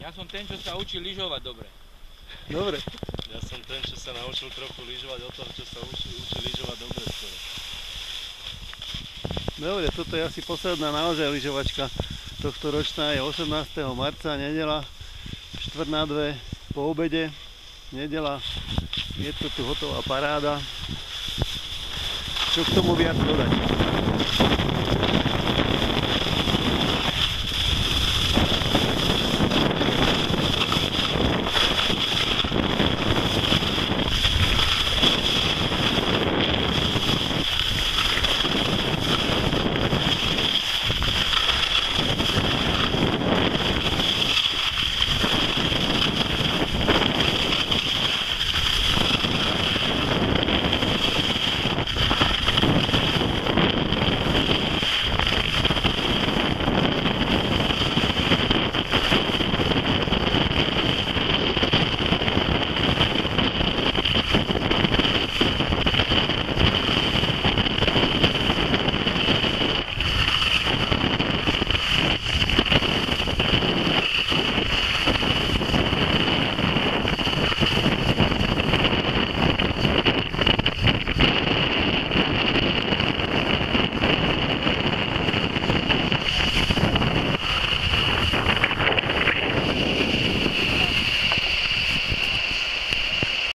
Ja som ten, čo sa učí lyžovať dobre. Dobre. Ja som ten, čo sa naučil trochu lyžovať od toho, čo sa učí lyžovať dobre skoro. Dobre, toto je asi posledná naozaj lyžovačka tohto ročná, je 18. marca, nedeľa, 1:45 po obede, nedeľa, je to tu hotová paráda. Čo k tomu viac dodať?